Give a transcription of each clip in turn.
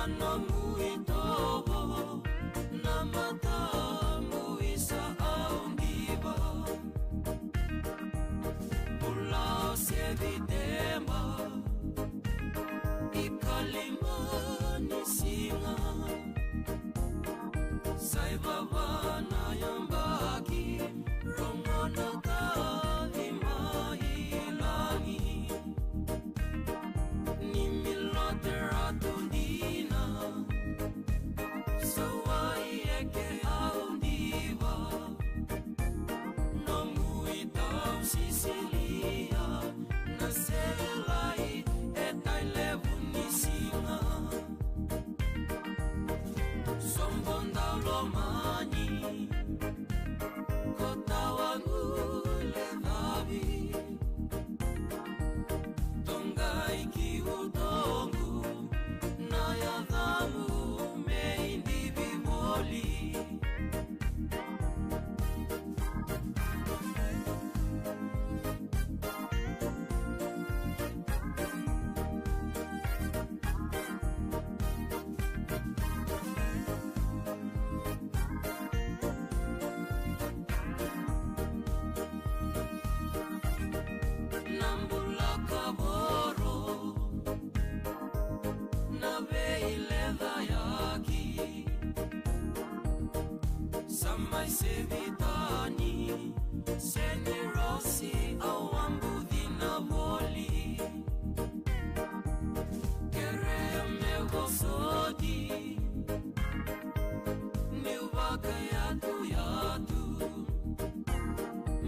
no muito na mada muisa aundiba pula se videma ikalima nisinga sai baba na yambaki romona ka imahilangi ni milotera tundina sawai eke aundiva no muitau Sicilia na selai etai levu nisinga sombonda lomani kota wangu levavi tongai ki udongo na yadhamu meindi vivoli nambula kaboro na veileva yaki samai sevitani seni rosi awambudhi na voli kere megosodi ni waka yatu yatu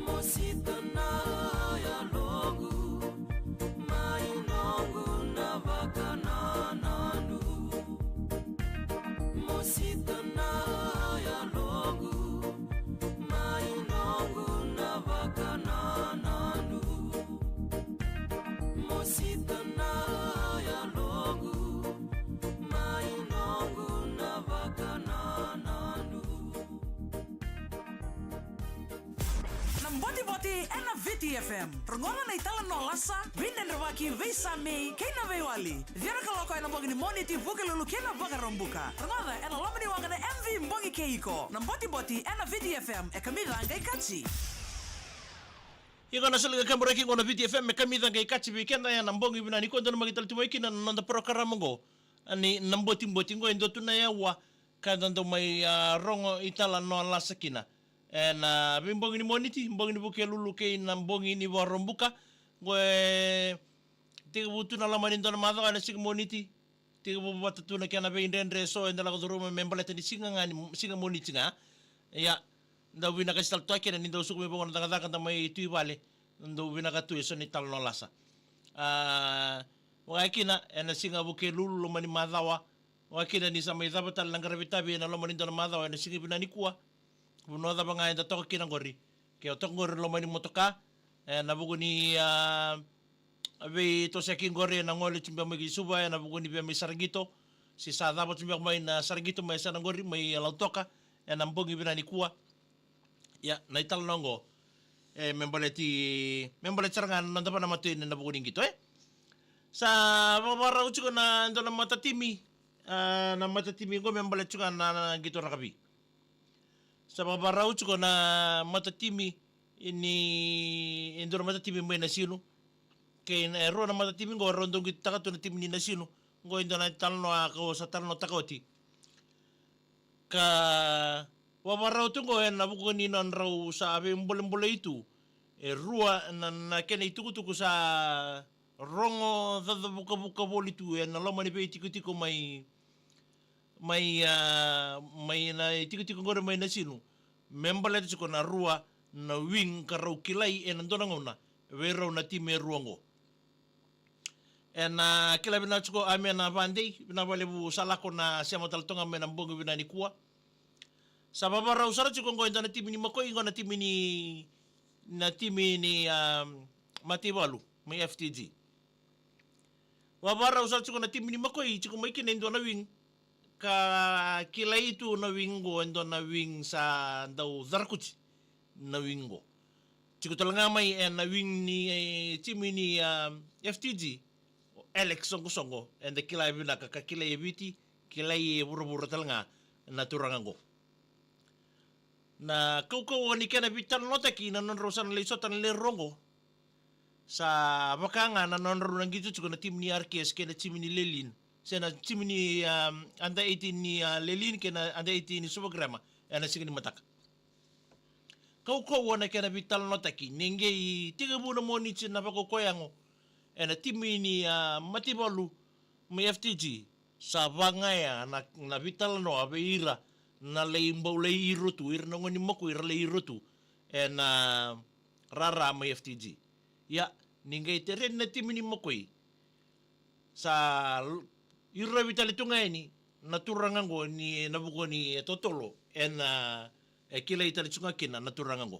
mosita na ya longu mai nongu na waka na nanu mosita na ya longu mai nongu na waka na nanu mosita na ya longu mai nongu na waka na nanu Botiboti en na VTFM. Prengola na itala no lasa, binden rwaki veisa mei, keina veiwali. Viera kaloko en mbongi ni moniti vuke lulu kena baga rombuka. Prengola en na lomani wanga na MV mbongi keiko. Na Botiboti en na VTFM e kamida ngai kachi. Ingo na saliga kambura kingo na VTFM e kamida ngai kachi weekenda ya mbongi bina ni kondo na magital tumoiki na nanda programago. Ani namboti ngo endo tuna ya wa kadando mai rongo itala no lasa kina. Na mbongi ni moniti mbongi ni buke lulu ke na mbongi ni warombuka ngwe tiga butu na lamani ndo na madha na sig moniti tiga bu batatu na kana be indendre so enda la gozoro membalete ni singa ngani singa moniti nga ya nda wina ka stal toke na ndo suku me bonga ndanga ndanga ndamai tui vale ndo wina ka tui so ni tal no lasa wakina ena singa buke lulu lo mani madhawa wakina ni sama idaba tal langara vitabi na lo mani ndo na madhawa na singa bina ni kuwa buno da banga enda toka kina ngori ke otok ngori lo mani motoka na bugu ni ave to sekin ngori na ngoli chimba magi suba na bugu ni be sargito si sa da chimba mai na sargito mai sa ngori mai lautoka na mbongi bina ni kuwa ya na ital nongo memboleti sarangan nanda pa na matu na bugu ni gito sa babara uchuko na ndo na matatimi ngo membolet chuka na gito rakabi sa babarau chuko na matatimi ini endoro matatimi mo na sino kay na ero na matatimi ngo rondo gitaka to na timi ni na sino ngo endo na talno ako sa talno takoti ka babarau to ngo na buko ni non raw sa abe mbole itu rua na kena itu kutuku sa rongo dada buka bolitu na lomani pe tiko mai na tiko ngore mai na sinu membala tiko na rua na wing karau kilai ndona ngona wero na time ruango kila bina tiko ame na bandei bina vale bu salako na Sema taltonga me na mbongo bina ni kuwa sababa rau sara tiko ngo ndana timi ni makoi ngo na timi ni mativalu mai FTG wabara usar tiko na timi ni makoi tiko mai kine ndona wing ka kila itu na wingo endo na wing sa daw zarkuchi na wingo chiko talanga mai na wing ni timi ni FTG Alex songo and the kila bina ka kila yebiti kilai buru-buru talanga na turangango. Na kau ni kena bital notaki na nonrosan le sotan le rongo. Sa bakanga na nonro nang gitu na tim ni arkes kena tim ni lelin. Sena tim ni anda 18 ni lelin kena anda 18 ni subagrama. Ana sigini mataka. Kau na kena bital notaki nengei 3 bulan mo ni na pakokoyango. Ana tim ni matibalu may FTG sa bangaya na vital no abeira na leimbo leiro tu ir no ngoni mako ir leiro tu na rara may FTG ya ningay teren na timini mako sa ira vital itu ngaini naturangango ni nabuko ni totolo kilay talitsunga kina naturangango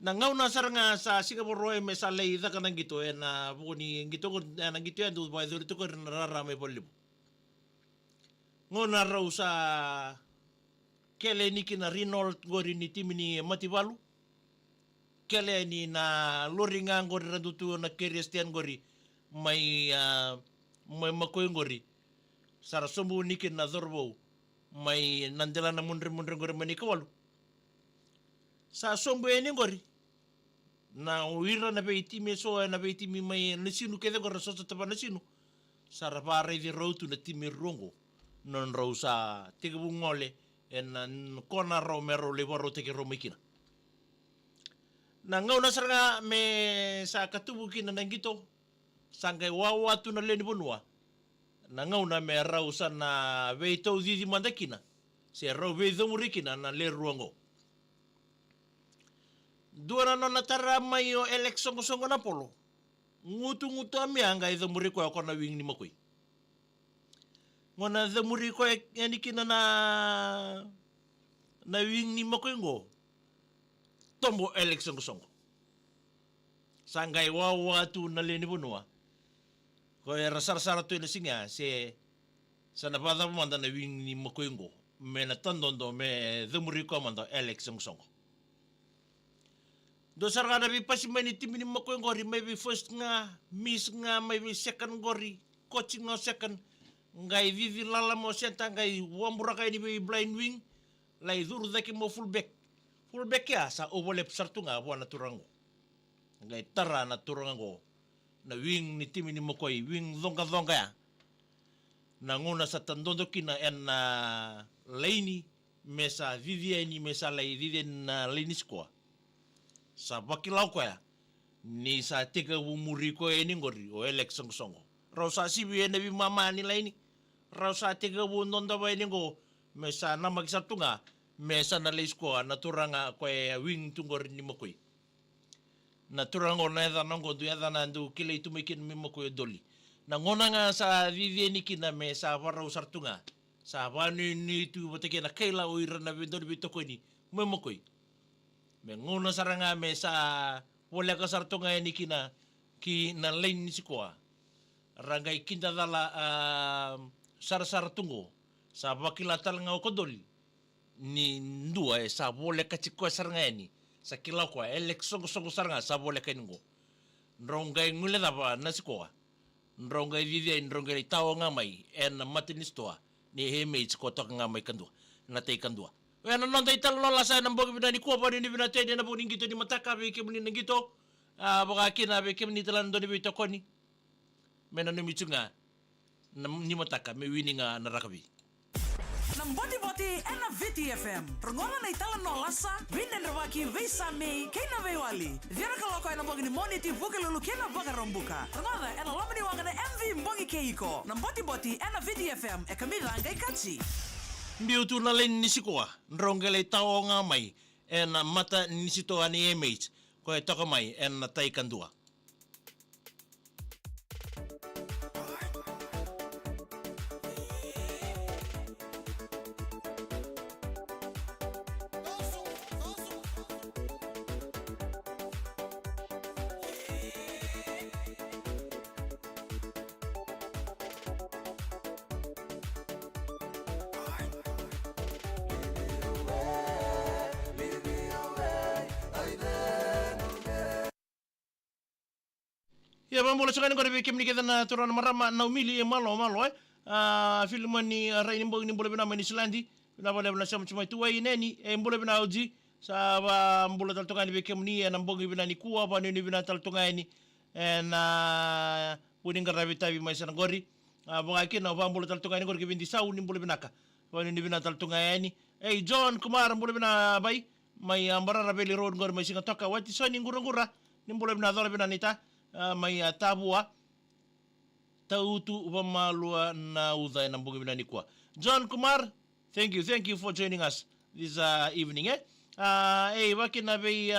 na ngau na saranga sa Singapore me sa lei da kanang gitu na buni gitu ko na gitu ya do ba do ko rara me bolib ngona raw sa kele ni kina Rinald gori ni timini matibalu kele ni na loringa gori randutu na Christian gori may makoy gori sara sombu ni kina dorbo may nandela na mundre gori manikawalu sa sombu eni gori na uira na beitimi so na beitimi mai nasinu kede gora so tapa nasinu sara pare di rotu na timi rongo non rosa tiga bungole en kona ro mero le boro te ro mikina na ngau na saranga me sa katubu kina nangito sangai wawa tu na leni bonua na ngau na me rausa na veito didi mandakina se ro veito murikina na le ruango dua na tara mai o eleksong songo na polo ngutu ami anga ido muri ko na wing ni makoi ngona the muri ko yani kina na wing ni makoi ngo tombo eleksong songo sangai wawa tu na leni bonua ko era sar tu na singa se sana pada manda na wing ni makoi ngo me na tandondo me the muri ko manda eleksong songo do sarga bi pasi mani timini mako ngori maybe first nga miss nga maybe second ngori coaching nga second ngai vivi lala mo senta ngai wambura kay ni blind wing lay duru daki mo fullback ya sa overlap sartu nga buana turango ngai tara na turango na wing ni timini mako wing zonga ya na nguna sa tandondo kina na laini mesa vivieni mesa lay vivien na laini squad sa bakilau ko ya ni sa tika umuri ko ini ngori o eleksong songo rasa sibi na bi mama ni laini rasa tika nonda ba ini go mesa na magsatunga mesa na leis ko na turanga ko wing tungor ni makoi na turango na da nango du ya na ndu kile tu mekin mi makoi doli na ngona nga sa vivi ni kina mesa para usartunga sa bani ni tu boteke na kaila o ira na bindor bitoko ni mo makoi menguna saranga me sa wala ka sarto nga ni kina ki na lain ni sikoa rangai kinda dala sar tungo sa bakilatal nga kodol ni ndua sa wala ka chiko saranga ni sa kilaw ko eleksong songo saranga sa wala ka ningo nrongai ngule daba na sikoa nrongai vivi nrongai tawo nga mai en matinistoa ni hemage ko tok nga mai kandua na tay kandua Bueno, non dai talo la sa nambo bina ni ko ba ni bina te na buning gito ni mataka be ke ni ngito baka kina be ke ni talan do ni bito koni mena no mitunga ni mataka me wininga na rakabi Nam Botiboti ena VTFM Rongona na itala no lasa Winden rawaki Sema Kena Vewali Viera kaloko ena bongi ni moniti Vuke lulu kena baka rombuka Rongona ena lomani wangana MV mbongi keiko Nam Botiboti ena VTFM Eka miga angai kachi Mbiutu na len nisikoa nrongele tao nga mai en mata nisitoa ni image ko e toka mai en tai kandua Ya bang bola sekarang kau ada bikin ni kita na turun marama na umili malo filman ni rai ni mbole bina mani Islandi bina bole bina sama cuma itu wai neni mbole bina uji sa mbole taltonga ni bekem ni na mbongi bina ni kuwa ba ni bina taltonga ni na puning garavita bi mai sanagori bunga kina ba mbole taltonga ni gor ke bindi sau ni mbole bina ka ba ni bina taltonga ni John Kumar mbole bina bai mai ambara rabeli road gor mai singa toka wati so ni ngura ni mbole bina dole bina nita mai tabua tautu upamalua na udai na mbongi bina ni kuwa John Kumar, thank you for joining us this evening waki na bei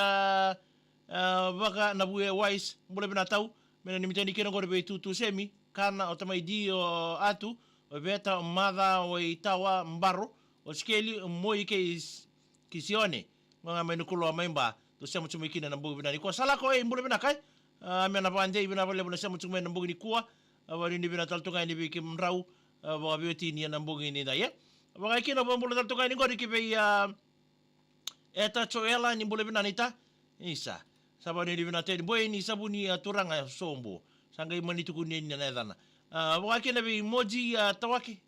baka na buye wise mbole bina tau mena ni mitani kena gore bei tutu semi kana otamai di o atu o beta mada o itawa mbaro o skeli moi ke kisione nga menukulo maimba to sema chuma kina na mbongi bina ni kuwa sala ko mbole bina kai mena pande bina bale bina sema chuma na mbongi ni kuwa awari ni bina taltonga ni biki mrau wa bioti ni na mbongi ni dai wa kina mbole taltonga ni gori ki bei eta choela ni mbole bina nita isa sabani ni bina tedi boy ni sabuni turanga sombo sanga imani tukuni ni na dana wa kina bei moji tawaki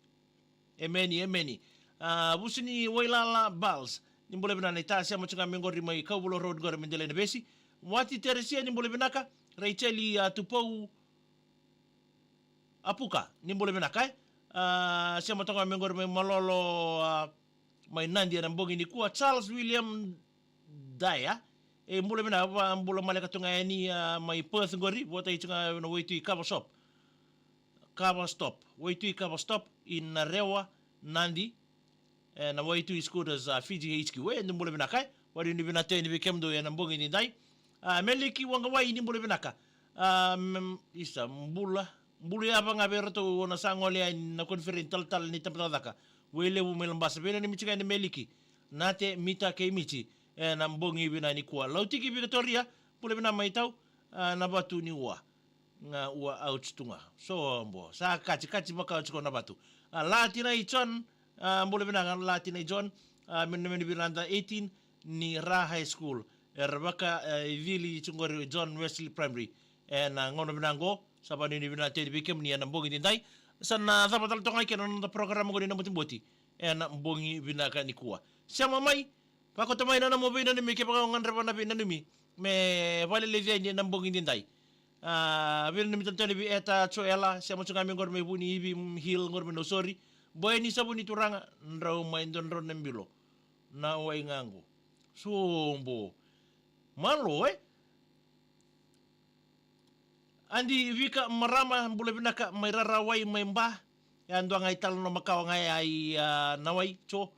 emeni busini wailala bals ni mbole bina nita sema chunga mengori mai kaubulo road gori mendele ne besi wati teresia ni mbole binaka Racheli tupou apuka ni mbole binaka sema tonga mengori mai malolo mai nandi na mbongi ni kuwa Charles William Daya mbole bina mbole maleka tonga ni mai Perth gori wata ichunga no waitu cover stop in Rewa Nandi na waitu scooters Fiji HQ we ni mbole binaka wadi ni bina teni bikemdo ya mbongi ni dai meliki wanga wai ni mbole binaka isa mbulu ya banga berto na sangole na conference tal ni tapataka wele bu melambasa bena ni michika ni meliki nate mita ke michi na mbongi bina ni kwa lautiki Victoria mbole bina maitau na batu ni nga out tunga so mbo sa kachi maka chiko na batu latina ichon mbole bina latina ichon meni biranda 18 ni Ra High School Rebecca Vili chungori John Wesley Primary na ngono binango sabani ni bina tedi bikem ni na mbongi ni dai sana zapatal tonga kena na program ngoni na Botiboti na mbongi bina ka ni kuwa sama mai pako tamai na mo bina ni mike pa ngan reba na bina ni me vale le ni na mbongi ni dai bina ni tantani bi eta choela sama chunga mi ngor me buni ibi hil ngor me no sorry boy ni sabuni turanga ndraw mai ndonro nembilo na wai ngango sombo malo andi vika marama mbule binaka mai rarawai mai mba ando ngai tal no makawa ngai ai nawai cho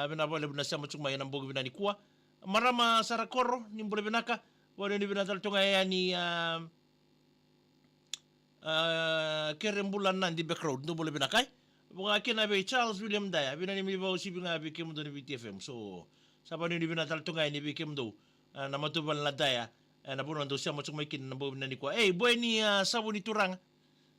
bina bole bina sama chuma yana mbogi bina ni kuwa marama sarakoro ni mbule binaka wale ni bina tal tonga yani kerembula nandi background no mbule binaka bunga kena be Charles William Daya bina ni mi ba usi binga be kemu do ni BTFM so sabani ni bina tal tonga ni be kemu do na matubal la Daya na buno ndo siya machong maikin na mbogi binani kwa boy ni sabu ni turang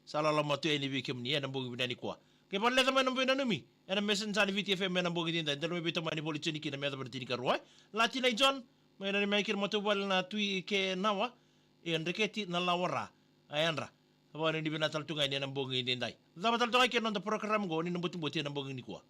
salala matu ni bikem ni na mbogi binani kwa kaya pa leta man na mbogi nanumi na mesen sa ni VTFM na mbogi dinda dalo may bito mani bolitso ni kina meta bertini karuwa lati na John may na ni maikin matubal na tui ke nawa Enriqueti na lawara ayanra aba ni binatal tungay ni na mbogi dinda dapat tal tungay kaya nanda program go ni na Botiboti na mbogi ni kwa